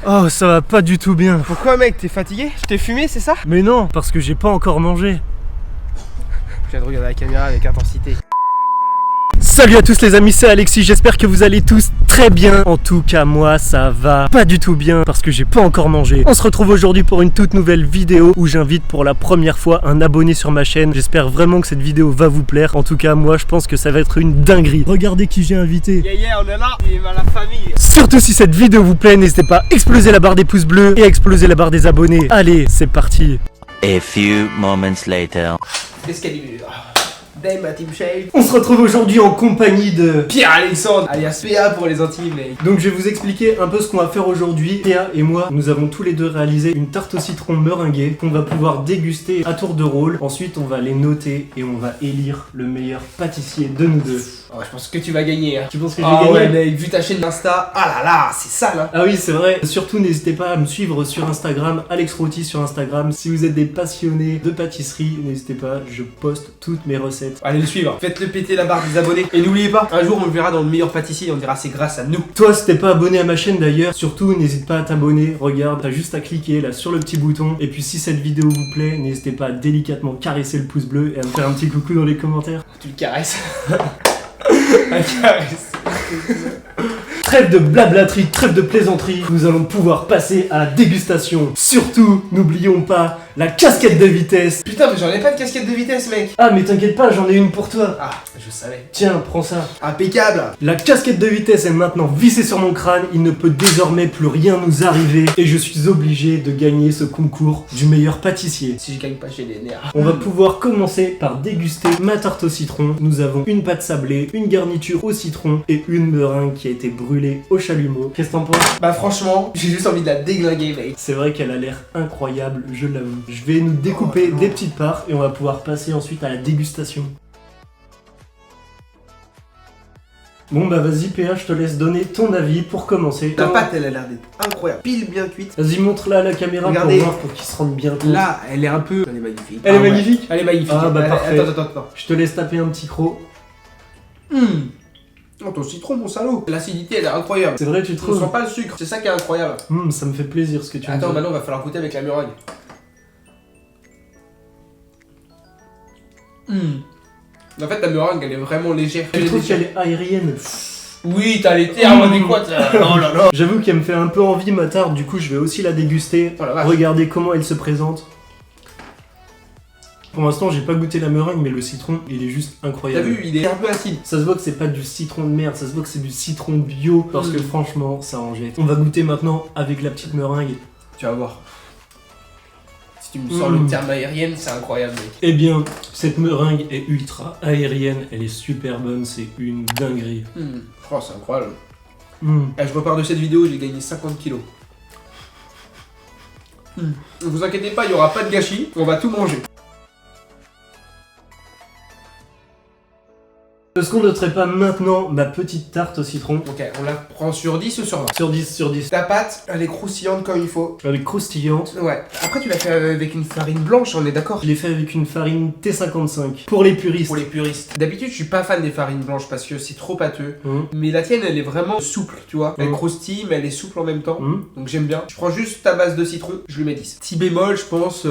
Oh, ça va pas du tout bien. Pourquoi mec, t'es fatigué? Je t'ai fumé, c'est ça? Mais non, parce que j'ai pas encore mangé. Je viens de regarder la caméra avec intensité. Salut à tous les amis, c'est Alexis, j'espère que vous allez tous très bien. En tout cas moi ça va pas du tout bien parce que j'ai pas encore mangé. On se retrouve aujourd'hui pour une toute nouvelle vidéo où j'invite pour la première fois un abonné sur ma chaîne. J'espère vraiment que cette vidéo va vous plaire. En tout cas moi je pense que ça va être une dinguerie. Regardez qui j'ai invité. Yeah, on est là, et la famille. Surtout si cette vidéo vous plaît, n'hésitez pas à exploser la barre des pouces bleus et à exploser la barre des abonnés. Allez, c'est parti. A few moments later. Excalibur. Dame à Team Shade. On se retrouve aujourd'hui en compagnie de Pierre-Alexandre, alias PA pour les intimes, mec. Donc je vais vous expliquer un peu ce qu'on va faire aujourd'hui. Théa et moi, nous avons tous les deux réalisé une tarte au citron meringuée qu'on va pouvoir déguster à tour de rôle. Ensuite, on va les noter et on va élire le meilleur pâtissier de nous deux. Oh, je pense que tu vas gagner. Hein. Tu penses que je vais gagner? Ouais, mec, vu ta chaîne d'Insta, ah là là, c'est sale. Hein. Ah oui, c'est vrai. Surtout, n'hésitez pas à me suivre sur Instagram, Alex Roti sur Instagram. Si vous êtes des passionnés de pâtisserie, n'hésitez pas, je poste toutes mes recettes. Allez le suivre, faites-le péter la barre des abonnés. Et n'oubliez pas, un jour on le verra dans le meilleur pâtissier et on dira c'est grâce à nous. Toi, si t'es pas abonné à ma chaîne d'ailleurs, surtout n'hésite pas à t'abonner. Regarde, t'as juste à cliquer là sur le petit bouton. Et puis si cette vidéo vous plaît, n'hésitez pas à délicatement caresser le pouce bleu et à me faire un petit coucou dans les commentaires. Tu le caresses. Un caresse. Trêve de blablaterie, trêve de plaisanterie, nous allons pouvoir passer à la dégustation. Surtout, n'oublions pas la casquette de vitesse. Putain, mais j'en ai pas de casquette de vitesse, mec. Ah mais t'inquiète pas, j'en ai une pour toi. Ah, je savais. Tiens, prends ça. Impeccable. La casquette de vitesse est maintenant vissée sur mon crâne, il ne peut désormais plus rien nous arriver et je suis obligé de gagner ce concours du meilleur pâtissier. Si je gagne pas, j'ai des nerfs. On va pouvoir commencer par déguster ma tarte au citron. Nous avons une pâte sablée, une garniture au citron et une meringue qui a été brûlée au chalumeau. Qu'est-ce que t'en penses? Bah franchement, j'ai juste envie de la déglinguer, mec. C'est vrai qu'elle a l'air incroyable, je l'avoue. Je vais nous découper des petites parts et on va pouvoir passer ensuite à la dégustation. Bon bah vas-y PA, je te laisse donner ton avis pour commencer. La pâte, elle a l'air d'être incroyable, pile bien cuite. Vas-y, montre-la à la caméra. Regardez. Pour voir, pour qu'ils se rendent bien compte. Là, elle est un peu... Elle est magnifique. Elle est ouais. magnifique. Elle est magnifique. Ah bah parfait. Attends. Je te laisse taper un petit croc. Oh, ton citron, mon salaud. L'acidité, elle est incroyable. C'est vrai, tu On trouves? sent pas le sucre, c'est ça qui est incroyable. Ça me fait plaisir ce que tu me Attends, dis. maintenant, va falloir goûter avec la meringue. En fait, la meringue, elle est vraiment légère. Je trouve qu'elle est aérienne. Oui, t'as les termes adéquats. Oh là là. J'avoue qu'elle me fait un peu envie ma tarte, du coup je vais aussi la déguster. Oh la vache. Regardez comment elle se présente. Pour l'instant j'ai pas goûté la meringue mais le citron il est juste T'as incroyable. vu, il est un peu acide. Ça se voit que c'est pas du citron de merde, ça se voit que c'est du citron bio parce que franchement ça en jette. On va goûter maintenant avec la petite meringue. Tu vas voir. Si tu me sors le terme aérienne, c'est incroyable, mec. Eh bien, cette meringue est ultra aérienne, elle est super bonne, c'est une dinguerie. Oh, c'est incroyable. Je repars de cette vidéo, j'ai gagné 50 kilos. Ne vous inquiétez pas, il n'y aura pas de gâchis, on va tout manger. Est-ce qu'on noterait pas maintenant ma petite tarte au citron? Ok, on la prend sur 10 ou sur 20? Sur 10 sur 10. Ta pâte, elle est croustillante comme il faut. Elle est croustillante. Ouais. Après, tu l'as fait avec une farine blanche, on est d'accord? Je l'ai fait avec une farine T55. Pour les puristes. Pour les puristes. D'habitude, je suis pas fan des farines blanches parce que c'est trop pâteux. Mais la tienne, elle est vraiment souple, tu vois. Elle croustille, mais elle est souple en même temps. Donc j'aime bien. Je prends juste ta base de citron, je lui mets 10. Petit bémol, je pense,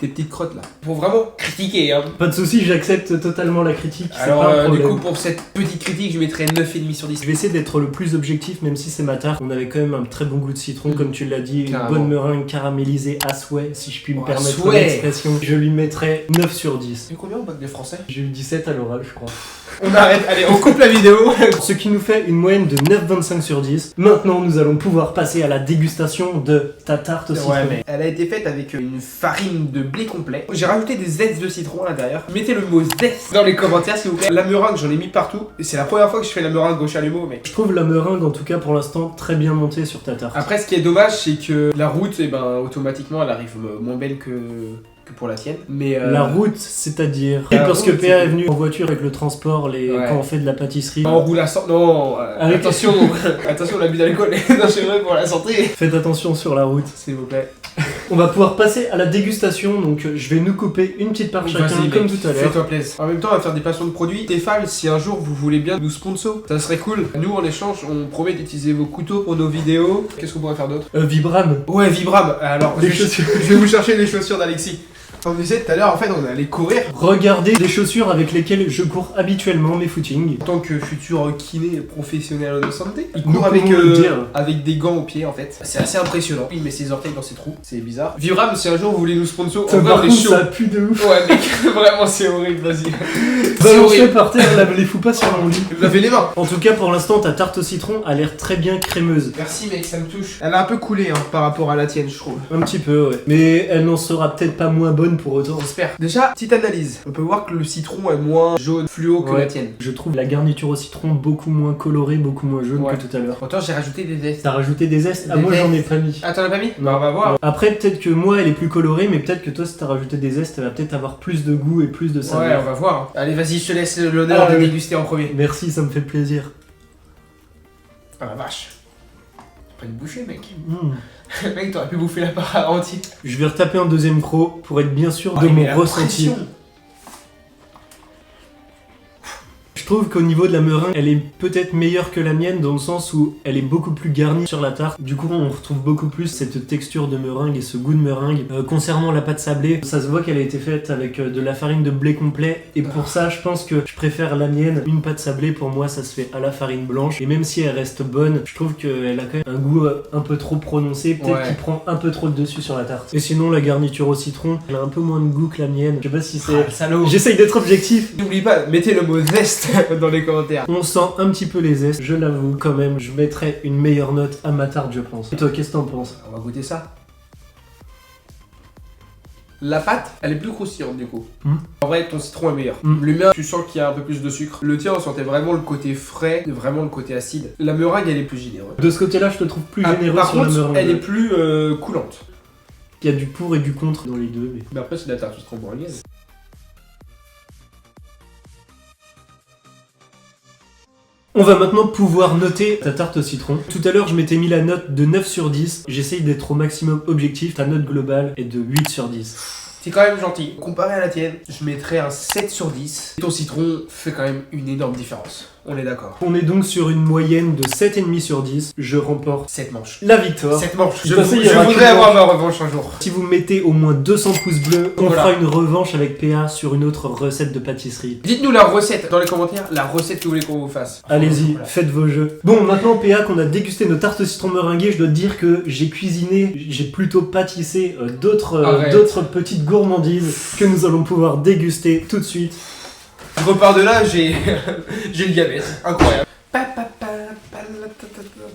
tes petites crottes là. Pour vraiment critiquer, hein. Pas de soucis, j'accepte totalement la critique. Alors, pas un du problème. coup, pour cette petite critique, je mettrais 9,5 sur 10. Je vais essayer d'être le plus objectif, même si c'est ma tarte. On avait quand même un très bon goût de citron, comme tu l'as dit. Carrément. Une bonne meringue caramélisée à souhait, si je puis me Oh, à permettre souhait. l'expression. Je lui mettrais 9 sur 10. C'est combien au bac des français? J'ai eu 17 à l'oral, je crois. On arrête, allez, on coupe la vidéo. Ce qui nous fait une moyenne de 9,25 sur 10. Maintenant, nous allons pouvoir passer à la dégustation de ta tarte au citron. Ouais, mais elle a été faite avec une farine de blé complet. J'ai rajouté des zestes de citron à l'intérieur. Mettez le mot zeste dans les commentaires, s'il vous plaît. La meringue, j'en ai mis partout. Et c'est la première fois que je fais la meringue au chalumeau, mais... Je trouve la meringue, en tout cas pour l'instant, très bien montée sur ta tarte. Après, ce qui est dommage, c'est que la route, eh ben, automatiquement, elle arrive moins belle que pour la tienne. Mais La route, c'est-à-dire... La parce que route, PA c'est- est venu en voiture avec le transport, Ouais. quand on fait de la pâtisserie. on roule à 100... Non, Arrêtez. attention, attention, l'abus d'alcool est dangereux pour la santé. Faites attention sur la route. S'il vous plaît. On va pouvoir passer à la dégustation, donc je vais nous couper une petite part chacun, Vas-y, comme mec, tout à l'heure. fais-toi plaisir. En même temps, on va faire des passions de produits. Tefal, si un jour vous voulez bien nous sponsor, ça serait cool. Nous, en échange, on promet d'utiliser vos couteaux pour nos vidéos. Qu'est-ce qu'on pourrait faire d'autre? Vibram. Ouais, Vibram. Alors, Les chaussures. je vais vous chercher les chaussures d'Alexis. On disait tout à l'heure, en fait, on allait courir. Regardez les chaussures avec lesquelles je cours habituellement mes footings. En tant que futur kiné professionnel de santé, il Nous court avec, pouvons le dire. avec des gants aux pieds en fait. C'est assez impressionnant. Il met ses orteils dans ses trous, c'est bizarre. Vibram, si un jour vous voulez nous sponsor, Ça, on va par on est contre, chaud. ça pue de ouf. Ouais mec, vraiment c'est horrible, vas-y. C'est Balance-le horrible. par terre, là, les fous pas sur mon lit. Lavez les mains. En tout cas, pour l'instant, ta tarte au citron a l'air très bien crémeuse. Merci mec, ça me touche. Elle a un peu coulé hein, par rapport à la tienne, je trouve. Un petit peu, ouais. Mais elle n'en sera peut-être pas moins bonne pour autant. J'espère. Déjà, petite analyse. On peut voir que le citron est moins jaune fluo que Ouais. la tienne. Je trouve la garniture au citron beaucoup moins colorée, beaucoup moins jaune Ouais. que tout à l'heure. Pourtant, j'ai rajouté des zestes. T'as rajouté des zestes? Ah, Des moi j'en ai zestes. pas mis. Ah, t'en as pas mis? Non. Bah, on va voir. Après, peut-être que moi elle est plus colorée, mais peut-être que toi, si t'as rajouté des zestes, elle va peut-être avoir plus de goût et plus de Ouais, saveur. on va voir. Allez, vas-y, je te laisse l'honneur Ah, de oui. déguster en premier. Merci, ça me fait plaisir. Ah la vache. T'as pas une bouchée, mec. Mmh. Mec, t'aurais pu bouffer la part entière. Je vais retaper un deuxième croc pour être bien sûr de Ah, mais mon la ressenti. pression. Je trouve qu'au niveau de la meringue, elle est peut-être meilleure que la mienne dans le sens où elle est beaucoup plus garnie sur la tarte. Du coup, on retrouve beaucoup plus cette texture de meringue et ce goût de meringue. Concernant la pâte sablée, ça se voit qu'elle a été faite avec de la farine de blé complet. Et pour ça, je pense que je préfère la mienne. Une pâte sablée, pour moi, ça se fait à la farine blanche. Et même si elle reste bonne, je trouve qu'elle a quand même un goût un peu trop prononcé. Peut-être Ouais. qu'il prend un peu trop de dessus sur la tarte. Et sinon, la garniture au citron, elle a un peu moins de goût que la mienne. Je sais pas si c'est... Ah, le salaud. J'essaye d'être objectif. N'oublie pas, mettez le mot zeste dans les commentaires. On sent un petit peu les zestes, je l'avoue quand même, je mettrais une meilleure note à ma tarte je pense. Et toi, qu'est-ce que t'en penses? On va goûter ça. La pâte, elle est plus croustillante du coup. En vrai, ton citron est meilleur. Le mien, tu sens qu'il y a un peu plus de sucre. Le tien, on sentait vraiment le côté frais, vraiment le côté acide. La meringue, elle est plus généreuse. De ce côté-là, je te trouve plus généreux par sur contre, la meringue. elle est plus coulante. Il y a du pour et du contre dans les deux. Mais... Mais après, c'est de la tarte au citron bourguignonne. On va maintenant pouvoir noter ta tarte au citron. Tout à l'heure, je m'étais mis la note de 9 sur 10. J'essaye d'être au maximum objectif. Ta note globale est de 8 sur 10. C'est quand même gentil. Comparé à la tienne, je mettrais un 7 sur 10. Ton citron fait quand même une énorme différence. On est d'accord. On est donc sur une moyenne de 7,5 sur 10. Je remporte 7 manches. la victoire. 7 manches. De Je, toute façon, il y je aura voudrais qu'une avoir ma revanche un jour. Si vous mettez au moins 200 pouces bleus, on Voilà. fera une revanche avec PA sur une autre recette de pâtisserie. Dites-nous la recette dans les commentaires, la recette que vous voulez qu'on vous fasse. Allez-y, Voilà. faites vos jeux. Bon, maintenant PA qu'on a dégusté nos tartes au citron meringuées, je dois te dire que j'ai cuisiné, j'ai plutôt pâtissé d'autres Arrête. petites gourmandises que nous allons pouvoir déguster tout de suite. Je repars de là, j'ai j'ai le diabète. Incroyable.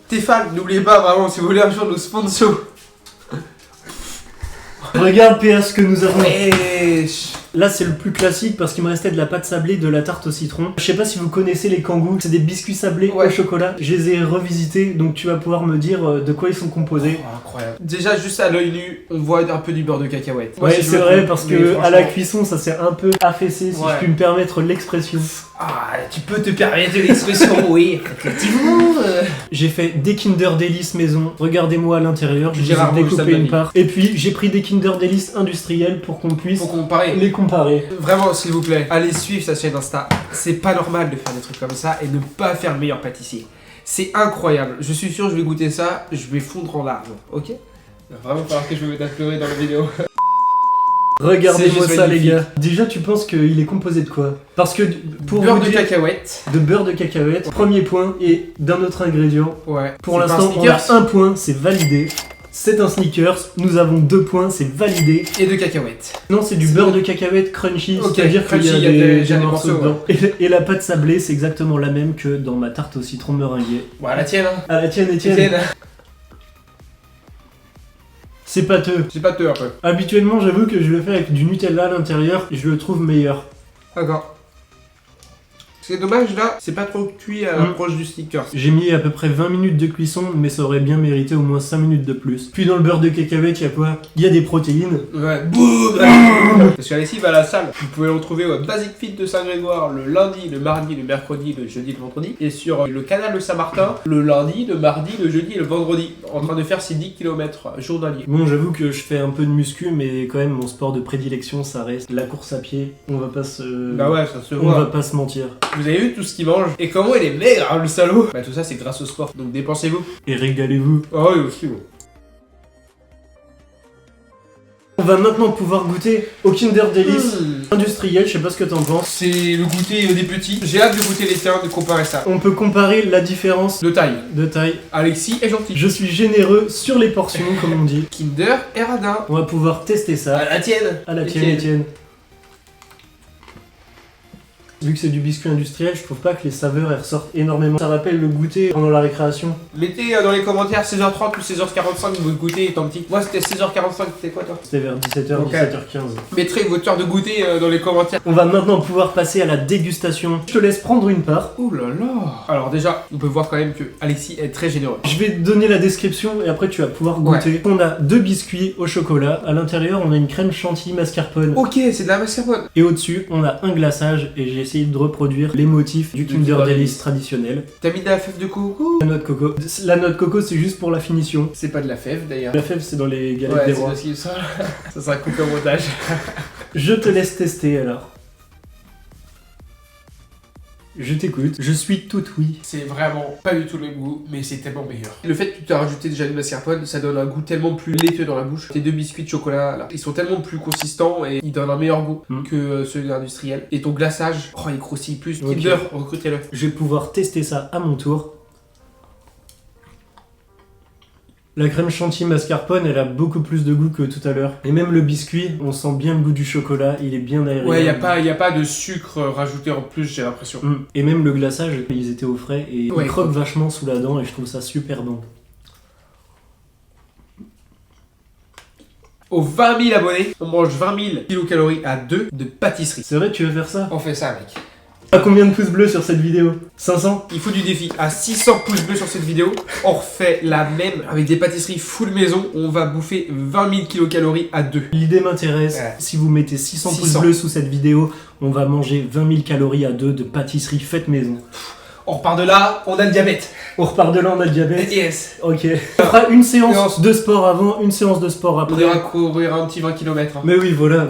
Tefal, n'oubliez pas vraiment, si vous voulez un jour nous sponsor. Regarde PA ce que nous avons. Wesh. Là c'est le plus classique parce qu'il me restait de la pâte sablée, de la tarte au citron. Je sais pas si vous connaissez les kangous, c'est des biscuits sablés Ouais. au chocolat. Je les ai revisités, donc tu vas pouvoir me dire de quoi ils sont composés. Oh, incroyable. Déjà, juste à l'œil nu, on voit un peu du beurre de cacahuète. Moi, Ouais, si je c'est le vrai trouve, parce mais que à la franchement- cuisson ça s'est un peu affaissé si Ouais. je puis me permettre l'expression. Ah, tu peux te permettre l'expression, oui, effectivement. J'ai fait des Kinder Delice maison. Regardez-moi à l'intérieur, je J'ai les ai rarement vu ça de découpé ma une vie. part. Et puis j'ai pris des Kinder Delice industriels pour qu'on puisse Faut comparer. les comparer. Vraiment, s'il vous plaît, allez suivre sa chaîne Insta. C'est pas normal de faire des trucs comme ça et ne pas faire le meilleur pâtissier. C'est incroyable. Je suis sûr, je vais goûter ça, je vais fondre en larmes. Ok? Il va vraiment falloir que je me mette à pleurer dans la vidéo. Regardez-moi C'est juste ça les magnifique. gars. Déjà tu penses qu'il est composé de quoi? Parce que pour Beurre vous de dire, cacahuète. de beurre de cacahuète, premier point, et d'un autre ingrédient. Ouais. Pour C'est pas l'instant un on Snickers a un point, c'est validé. C'est un Snickers, nous avons 2 points, c'est validé. et de cacahuète. Non, c'est du C'est beurre bon. de cacahuète crunchy, Ok, c'est-à-dire qu'il y a crunchy, il y a des des morceaux morceaux, dedans. Et la pâte sablée, c'est exactement la même que dans ma tarte au citron meringuée. Bon, à la tienne, hein. À la tienne, Etienne. Tienne. C'est pâteux. J'ai pas peur un peu. Habituellement, j'avoue que je le fais avec du Nutella à l'intérieur et je le trouve meilleur. D'accord. Ce qui est dommage là, c'est pas trop cuit à l'approche du Snickers. J'ai mis à peu près 20 minutes de cuisson, mais ça aurait bien mérité au moins 5 minutes de plus. Puis dans le beurre de cacahuète, il y a quoi? Il y a des protéines. Ouais, boum. Parce qu'Alexis va à la salle. Vous pouvez le retrouver au Basic Fit de Saint-Grégoire le lundi, le mardi, le mercredi, le jeudi, le vendredi. Et sur le canal de Saint-Martin, le lundi, le mardi, le jeudi et le vendredi. En train de faire ses 10 km journaliers. Bon, j'avoue que je fais un peu de muscu, mais quand même, mon sport de prédilection, ça reste la course à pied. On va pas se... Bah ouais, ça se On voit. va pas se mentir. Vous avez vu tout ce qu'il mange? Et comment il est maigre, hein, le salaud? Bah tout ça c'est grâce au sport. Donc dépensez-vous. Et régalez-vous. Ah oui aussi bon. On va maintenant pouvoir goûter au Kinder Delice industriel, je sais pas ce que t'en penses. C'est le goûter des petits. J'ai hâte de goûter les tiens, de comparer ça. On peut comparer la différence De taille. de taille. Alexis est gentil. Je suis généreux sur les portions, comme on dit. Kinder et radin. On va pouvoir tester ça. À la tienne. À la tienne, Étienne. Vu que c'est du biscuit industriel, je trouve pas que les saveurs elles ressortent énormément. Ça rappelle le goûter pendant la récréation. Mettez dans les commentaires 16h30 ou 16h45 votre goûter étant petit. Moi c'était 16h45, c'était quoi toi? C'était vers 17h, Ok. 17h15. Mettrez votre heure de goûter dans les commentaires. On va maintenant pouvoir passer à la dégustation. Je te laisse prendre une part. Oh là là. Alors déjà, on peut voir quand même que Alexis est très généreux. Je vais te donner la description et après tu vas pouvoir goûter. On a 2 biscuits au chocolat. À l'intérieur, on a une crème chantilly mascarpone. Ok, c'est de la mascarpone. Et au-dessus, on a un glaçage et j'ai essayé de reproduire les motifs du Kinder Delice traditionnel. T'as mis de la fève de coco? La noix de coco. La noix de coco, c'est juste pour la finition. C'est pas de la fève d'ailleurs. La fève, c'est dans les galettes Ouais, des c'est rois. possible ça. Ça sera coupé au montage. Je te laisse tester alors. Je t'écoute. Je suis tout oui. C'est vraiment pas du tout le même goût, mais c'est tellement meilleur. Le fait que tu as rajouté déjà du mascarpone, ça donne un goût tellement plus laiteux dans la bouche. Tes 2 biscuits de chocolat, là, ils sont tellement plus consistants et ils donnent un meilleur goût que ceux industriels. Et ton glaçage, oh, il croustille plus. Ok. Kinder, recrutez-le. Je vais pouvoir tester ça à mon tour. La crème chantilly mascarpone, elle a beaucoup plus de goût que tout à l'heure. Et même le biscuit, on sent bien le goût du chocolat, il est bien aéré. Ouais, y a pas de sucre rajouté en plus, j'ai l'impression. Et même le glaçage, ils étaient au frais et Ouais. ils croquent vachement sous la dent et je trouve ça super bon. Aux 20 000 abonnés, on mange 20 000 kilocalories à 2 de pâtisserie. C'est vrai, tu veux faire ça? On fait ça, mec. À combien de pouces bleus sur cette vidéo? 500? Il faut du défi. À 600 pouces bleus sur cette vidéo, on refait la même avec des pâtisseries full maison. On va bouffer 20 000 kilocalories à 2. L'idée m'intéresse. Ouais. Si vous mettez 600 pouces 600. bleus sous cette vidéo, on va manger 20 000 calories à 2 de pâtisserie faite maison. On repart de là, on a le diabète. On repart de là, on a le diabète. Yes. Ok. On fera une séance de sport avant, une séance de sport On après. ira courir un petit 20 km. Mais oui, voilà.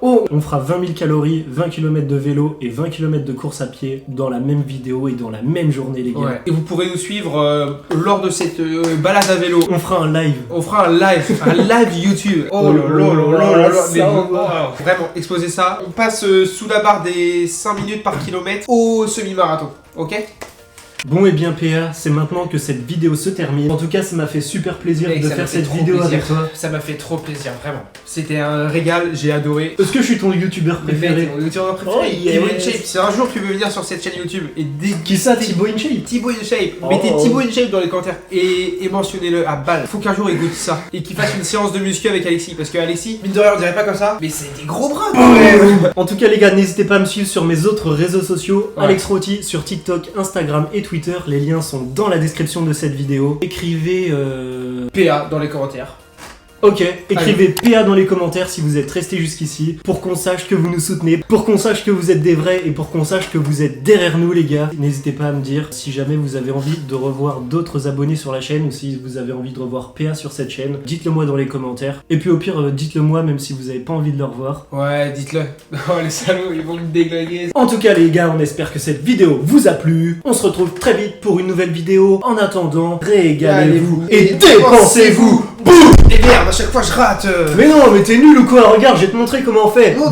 On fera 20 000 calories, 20 km de vélo et 20 km de course à pied dans la même vidéo et dans la même journée, les gars. Ouais. Et vous pourrez nous suivre lors de cette balade à vélo. On fera un live. On fera un live YouTube. Oh là là là là là. Mais vraiment, exposez ça. On passe sous la barre des 5 minutes par kilomètre au semi-marathon. Ok? Bon et bien PA, c'est maintenant que cette vidéo se termine. En tout cas, ça m'a fait super plaisir Mec, de ça faire m'a fait cette trop vidéo plaisir. avec toi. Ça m'a fait trop plaisir, vraiment. C'était un régal, j'ai adoré. Est-ce que je suis ton youtubeur préféré? Mon youtubeur préféré, Oh, yes. Thibaut InShape. Si un jour tu veux venir sur cette chaîne YouTube et Qui ça, Thibaut InShape? Thibaut InShape, Oh. mettez Thibaut InShape dans les commentaires et mentionnez-le à balle. Faut qu'un jour il goûte ça et qu'il fasse une séance de muscu avec Alexis parce que Alexis, mine de rien, on dirait pas comme ça, mais c'est des gros bras quand même. En tout cas les gars, n'hésitez pas à me suivre sur mes autres réseaux sociaux, Ouais. Alex Roti sur TikTok, Instagram et Twitter. Les liens sont dans la description de cette vidéo. Écrivez PA dans les commentaires. Ok, écrivez PA dans les commentaires si vous êtes resté jusqu'ici, pour qu'on sache que vous nous soutenez, pour qu'on sache que vous êtes des vrais et pour qu'on sache que vous êtes derrière nous les gars. N'hésitez pas à me dire si jamais vous avez envie de revoir d'autres abonnés sur la chaîne ou si vous avez envie de revoir PA sur cette chaîne. Dites-le moi dans les commentaires. Et puis au pire, dites-le moi même si vous avez pas envie de le revoir. Ouais, dites-le. Oh les salauds, ils vont me déglinguer. En tout cas les gars, on espère que cette vidéo vous a plu. On se retrouve très vite pour une nouvelle vidéo. En attendant, régalez-vous et dépensez-vous. Et merde, à chaque fois je rate. Mais non, mais t'es nul ou quoi? Regarde, je vais te montrer comment on fait. Oh,